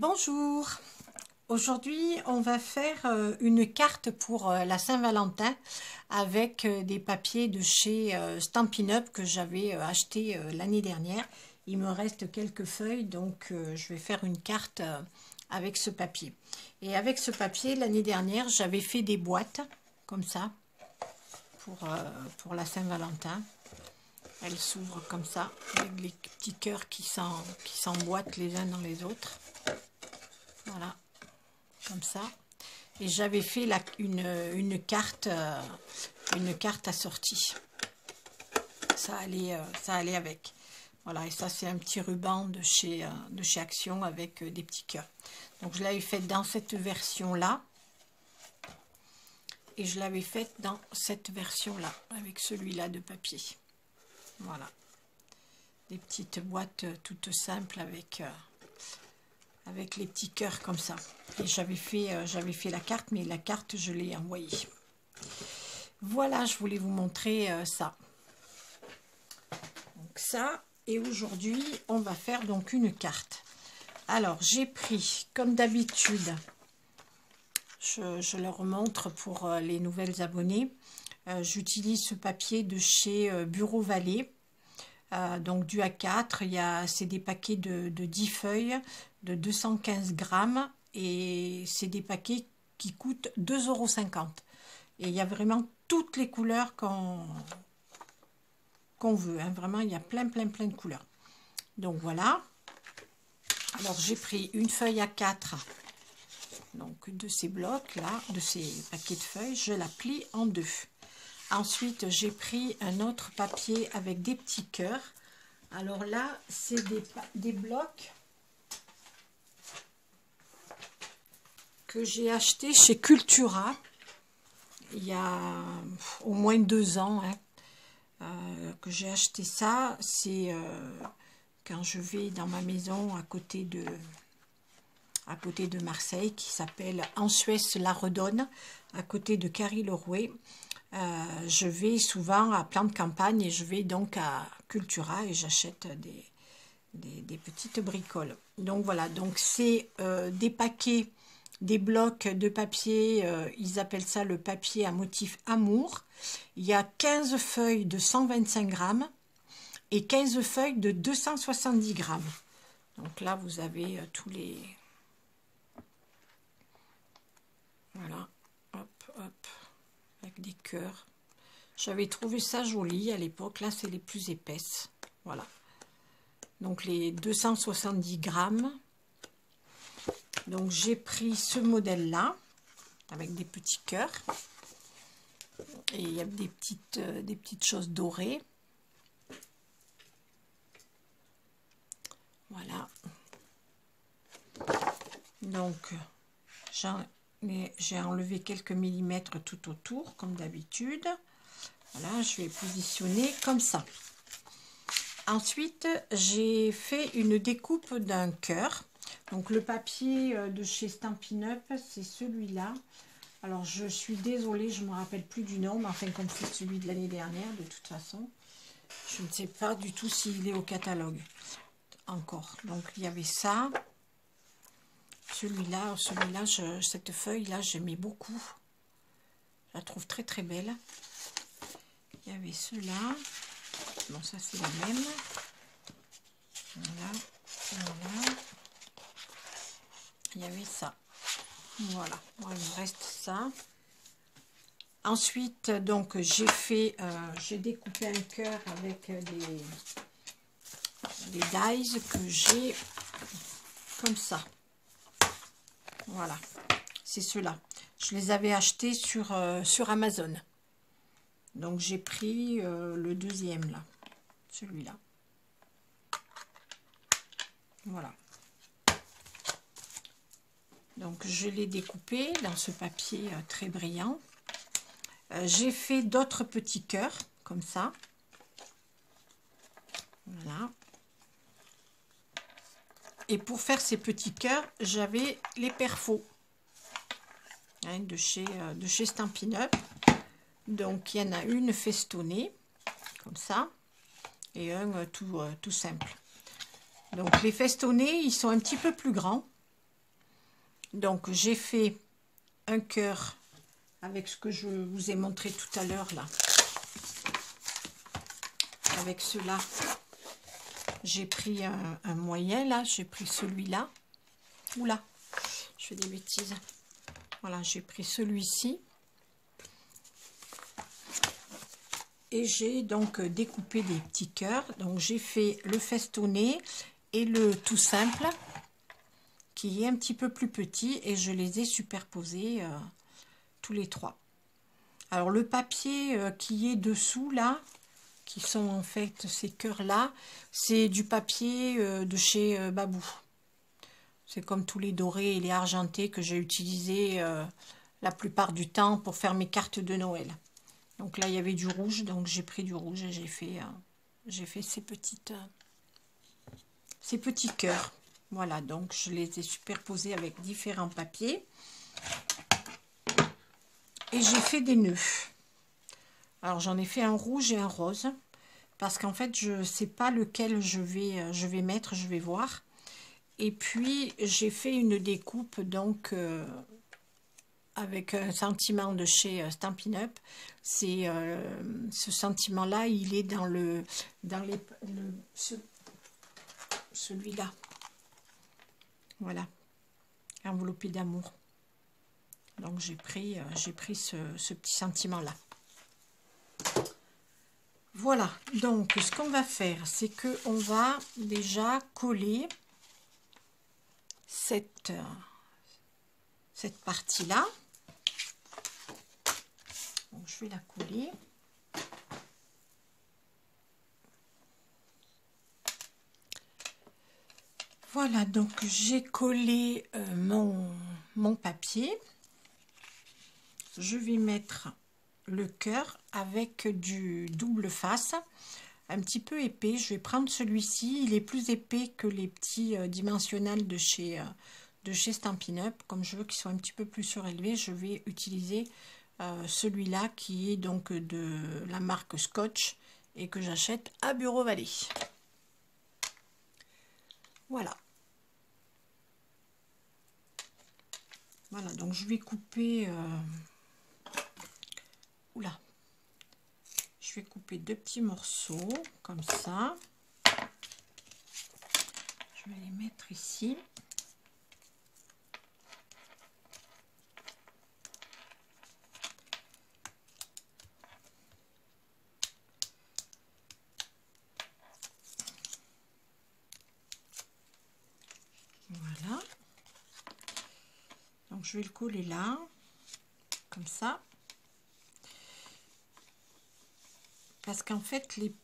Bonjour, aujourd'hui on va faire une carte pour la Saint-Valentin avec des papiers de chez Stampin' Up que j'avais acheté l'année dernière. Il me reste quelques feuilles donc je vais faire une carte avec ce papier. Et avec ce papier l'année dernière j'avais fait des boîtes comme ça pour la Saint-Valentin. Elle s'ouvre comme ça avec les petits cœurs qui s'emboîtent les uns dans les autres. Voilà, comme ça. Et j'avais fait une carte assortie. Ça allait avec. Voilà, et ça c'est un petit ruban de chez Action avec des petits cœurs. Donc je l'avais faite dans cette version-là. Et je l'avais faite dans cette version-là, avec celui-là de papier. Voilà. Des petites boîtes toutes simples avec les petits cœurs comme ça. Et j'avais fait la carte, mais la carte je l'ai envoyée. Voilà, je voulais vous montrer ça. Donc ça, et aujourd'hui on va faire donc une carte. Alors j'ai pris comme d'habitude, je leur montre pour les nouvelles abonnées, j'utilise ce papier de chez Bureau Vallée. Donc du A4, c'est des paquets de 10 feuilles de 215 grammes et c'est des paquets qui coûtent 2,50 €. Et il y a vraiment toutes les couleurs qu'on veut, hein. Vraiment il y a plein de couleurs. Donc voilà. Alors j'ai pris une feuille A4, donc de ces blocs là, de ces paquets de feuilles, je la plie en deux. Ensuite, j'ai pris un autre papier avec des petits cœurs. Alors là, c'est des blocs que j'ai achetés chez Cultura il y a au moins 2 ans, hein, que j'ai acheté ça. C'est quand je vais dans ma maison à côté de Marseille, qui s'appelle Ansuès-la-Redonne, à côté de Carry-le-Rouet. Je vais souvent à Plan de Campagne et je vais donc à Cultura et j'achète des petites bricoles. Donc voilà, donc c'est des paquets, des blocs de papier, ils appellent ça le papier à motif amour. Il y a 15 feuilles de 125 grammes et 15 feuilles de 270 grammes. Donc là, vous avez tous les... Voilà, hop, hop. Avec des cœurs. J'avais trouvé ça joli à l'époque. Là, c'est les plus épaisses. Voilà. Donc, les 270 grammes. Donc, j'ai pris ce modèle-là, avec des petits cœurs. Et il y a des petites choses dorées. Voilà. Donc, j'ai enlevé quelques millimètres tout autour, comme d'habitude. Voilà, je vais positionner comme ça. Ensuite, j'ai fait une découpe d'un cœur. Donc, le papier de chez Stampin' Up, c'est celui-là. Alors, je suis désolée, je ne me rappelle plus du nom, mais enfin, comme c'est celui de l'année dernière, de toute façon, je ne sais pas du tout s'il est au catalogue encore. Donc, il y avait ça. Celui-là, cette feuille-là, j'aimais beaucoup. Je la trouve très belle. Il y avait ceux-là. Bon, ça c'est la même. Voilà, voilà. Il y avait ça. Voilà, bon, il me reste ça. Ensuite, donc, j'ai découpé un cœur avec des dies que j'ai comme ça. Voilà, c'est ceux-là. Je les avais achetés sur Amazon. Donc j'ai pris le deuxième là, celui-là. Voilà. Donc je l'ai découpé dans ce papier très brillant. J'ai fait d'autres petits cœurs comme ça. Voilà. Et pour faire ces petits cœurs, j'avais les perfos, hein, de chez Stampin' Up. Donc, il y en a une festonnée, comme ça, et un tout simple. Donc, les festonnés, ils sont un petit peu plus grands. Donc j'ai fait un cœur avec ce que je vous ai montré tout à l'heure là. Avec cela, j'ai pris un moyen là, j'ai pris celui-là. Oula, je fais des bêtises. Voilà, j'ai pris celui-ci. Et j'ai donc découpé des petits cœurs. Donc j'ai fait le festonné et le tout simple, qui est un petit peu plus petit, et je les ai superposés tous les trois. Alors le papier qui est dessous là, qui sont en fait ces cœurs là, c'est du papier de chez Babou. C'est comme tous les dorés et les argentés que j'ai utilisés la plupart du temps pour faire mes cartes de Noël. Donc là il y avait du rouge, donc j'ai pris du rouge et j'ai fait ces petits cœurs. Voilà, donc je les ai superposés avec différents papiers. Et j'ai fait des nœuds. Alors j'en ai fait un rouge et un rose. Parce qu'en fait, je ne sais pas lequel je vais mettre, je vais voir. Et puis, j'ai fait une découpe, donc, avec un sentiment de chez Stampin' Up. C'est ce sentiment-là, il est celui-là. Voilà, enveloppé d'amour. Donc, j'ai pris ce petit sentiment-là. Voilà, donc ce qu'on va faire, c'est qu'on va déjà coller cette partie-là. Donc je vais la coller. Voilà, donc j'ai collé mon papier. Je vais mettre le cœur avec du double face, un petit peu épais. Je vais prendre celui-ci, il est plus épais que les petits dimensionnels de chez Stampin' Up. Comme je veux qu'ils soient un petit peu plus surélevés, je vais utiliser celui-là qui est donc de la marque Scotch et que j'achète à Bureau Vallée. Voilà. Voilà, donc je vais couper... Oula. Je vais couper deux petits morceaux, comme ça. Je vais les mettre ici. Voilà. Donc je vais le coller là, comme ça. Parce qu'en fait, les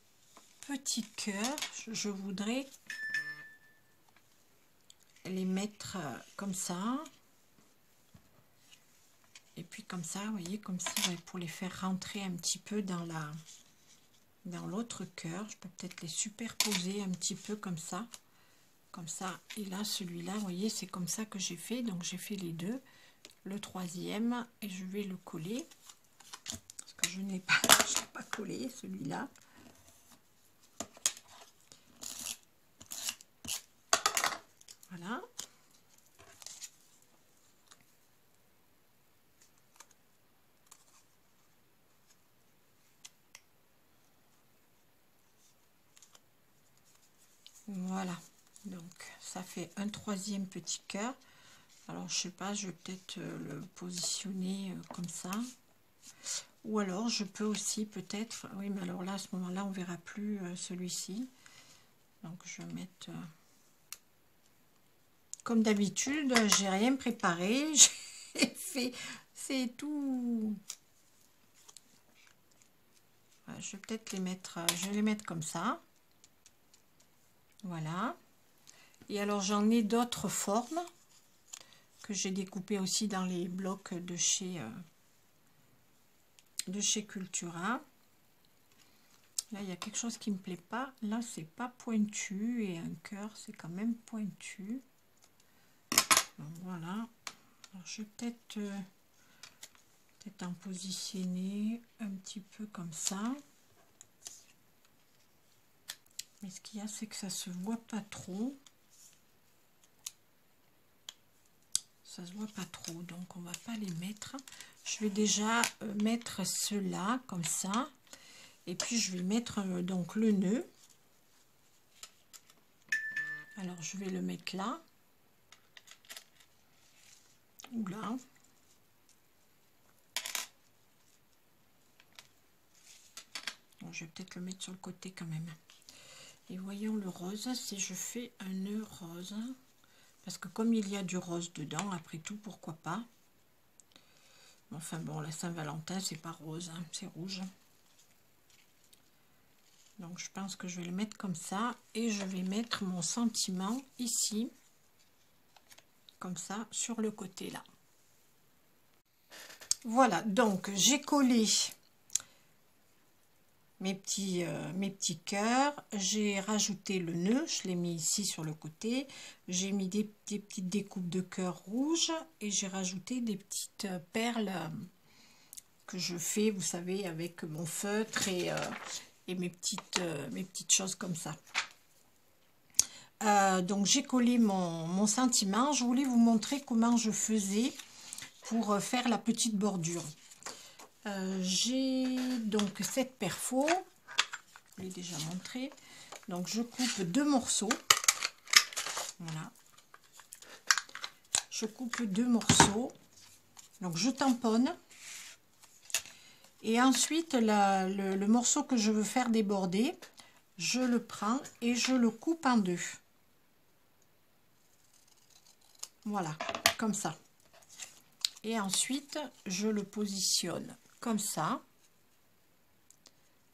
petits cœurs, je voudrais les mettre comme ça. Et puis comme ça, vous voyez, comme ça, pour les faire rentrer un petit peu dans l'autre cœur. Je peux peut-être les superposer un petit peu comme ça. Comme ça. Et là, celui-là, vous voyez, c'est comme ça que j'ai fait. Donc j'ai fait les deux. Le troisième, et je vais le coller. Parce que je n'ai pas collé celui-là. Voilà. Voilà. Donc ça fait un troisième petit cœur. Alors je sais pas, je vais peut-être le positionner comme ça. Ou alors je peux aussi peut-être, oui mais alors là à ce moment-là on verra plus celui-ci. Donc je vais mettre... Comme d'habitude, j'ai rien préparé, j'ai fait, c'est tout. Voilà, je vais peut-être les mettre, je vais les mettre comme ça. Voilà. Et alors j'en ai d'autres formes que j'ai découpées aussi dans les blocs de chez Cultura. Là il y a quelque chose qui me plaît pas. Là c'est pas pointu et un cœur c'est quand même pointu. Donc, voilà. Alors, je vais peut-être en positionner un petit peu comme ça. Mais ce qu'il y a, c'est que ça se voit pas trop. Ça se voit pas trop, donc on va pas les mettre. Je vais déjà mettre cela comme ça. Et puis je vais mettre donc le nœud. Alors je vais le mettre là. Ou là. Bon, je vais peut-être le mettre sur le côté quand même. Et voyons le rose, si je fais un nœud rose. Parce que comme il y a du rose dedans, après tout, pourquoi pas. Enfin bon, la Saint-Valentin, c'est pas rose, hein, c'est rouge. Donc je pense que je vais le mettre comme ça. Et je vais mettre mon sentiment ici. Comme ça, sur le côté là. Voilà, donc j'ai collé mes petits cœurs. J'ai rajouté le nœud, je l'ai mis ici sur le côté. J'ai mis des petites découpes de cœurs rouges. Et j'ai rajouté des petites perles que je fais, vous savez, avec mon feutre et mes petites choses comme ça. Donc j'ai collé mon sentiment. Je voulais vous montrer comment je faisais pour faire la petite bordure. J'ai donc cette perfo, je l'ai déjà montré. Donc je coupe 2 morceaux. Voilà. Je coupe 2 morceaux. Donc je tamponne. Et ensuite le morceau que je veux faire déborder, je le prends et je le coupe en 2. Voilà, comme ça. Et ensuite, je le positionne comme ça.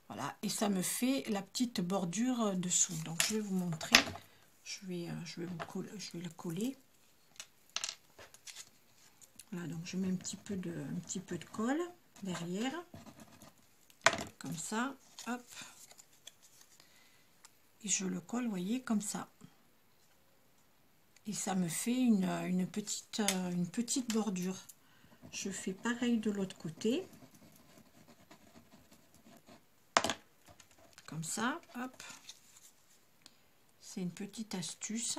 Voilà, et ça me fait la petite bordure dessous. Donc, je vais vous montrer. Je vais le coller. Voilà, donc je mets un petit peu de colle derrière. Comme ça, hop. Et je le colle, vous voyez, comme ça. Et ça me fait une petite bordure. Je fais pareil de l'autre côté. Comme ça, hop. C'est une petite astuce.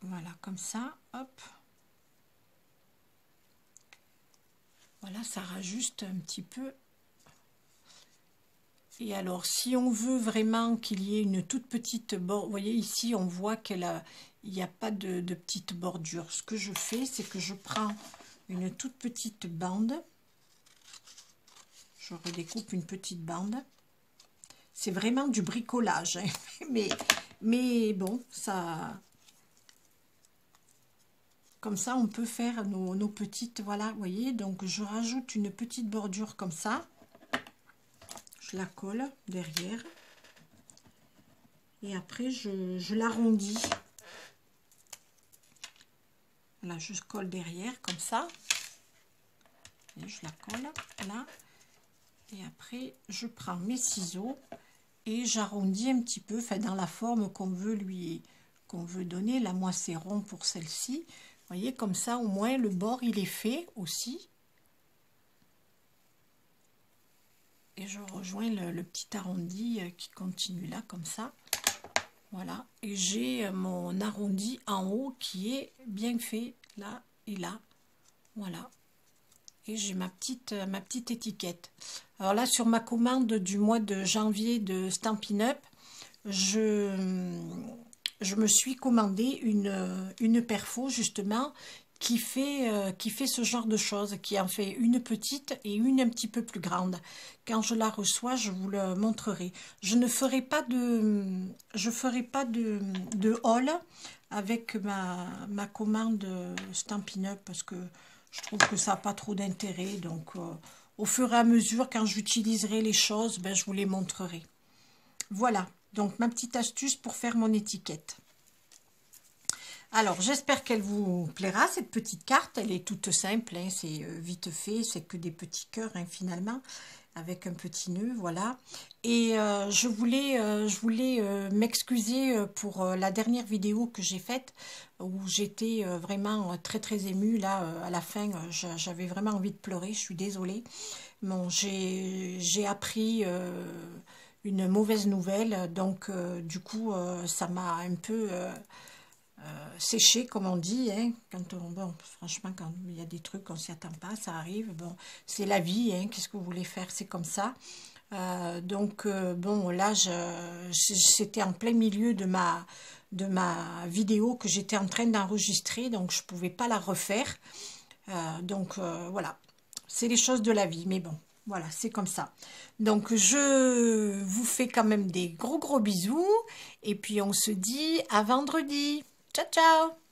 Voilà, comme ça, hop. Voilà, ça rajuste un petit peu. Et alors, si on veut vraiment qu'il y ait une toute petite bordure, vous voyez ici, on voit qu'il n'y a pas de petite bordure. Ce que je fais, c'est que je prends une toute petite bande. Je redécoupe une petite bande. C'est vraiment du bricolage, hein. mais bon, ça... Comme ça, on peut faire nos petites... Voilà, vous voyez, donc je rajoute une petite bordure comme ça. Je la colle derrière et après je l'arrondis. Là, je colle derrière comme ça et je la colle là, et après je prends mes ciseaux et j'arrondis un petit peu, enfin dans la forme qu'on veut donner. Là, moi c'est rond pour celle-ci, vous voyez, comme ça au moins le bord il est fait aussi. Et je rejoins le petit arrondi qui continue là, comme ça. Voilà. Et j'ai mon arrondi en haut qui est bien fait, là et là. Voilà. Et j'ai ma petite étiquette. Alors là, sur ma commande du mois de janvier de Stampin' Up, je me suis commandé une perfo, justement, qui fait ce genre de choses, qui en fait une petite et une un petit peu plus grande. Quand je la reçois, je vous le montrerai. Je ne ferai pas de haul avec ma commande Stampin' Up parce que je trouve que ça n'a pas trop d'intérêt. Donc au fur et à mesure, quand j'utiliserai les choses, ben, je vous les montrerai. Voilà, donc ma petite astuce pour faire mon étiquette. Alors, j'espère qu'elle vous plaira, cette petite carte. Elle est toute simple, hein, c'est vite fait, c'est que des petits cœurs, hein, finalement, avec un petit nœud, voilà. Et je voulais m'excuser pour la dernière vidéo que j'ai faite, où j'étais vraiment très émue. Là, à la fin, j'avais vraiment envie de pleurer, je suis désolée. Bon, j'ai appris une mauvaise nouvelle, donc du coup, ça m'a un peu... sécher, comme on dit, hein, quand on, bon, franchement, quand il y a des trucs qu'on s'y attend pas, ça arrive, bon, c'est la vie, hein, qu'est-ce que vous voulez faire, c'est comme ça. Bon, là, c'était en plein milieu de ma vidéo que j'étais en train d'enregistrer, donc je pouvais pas la refaire. Voilà, c'est les choses de la vie, mais bon, voilà, c'est comme ça. Donc, je vous fais quand même des gros bisous, et puis on se dit à vendredi. Ciao, ciao!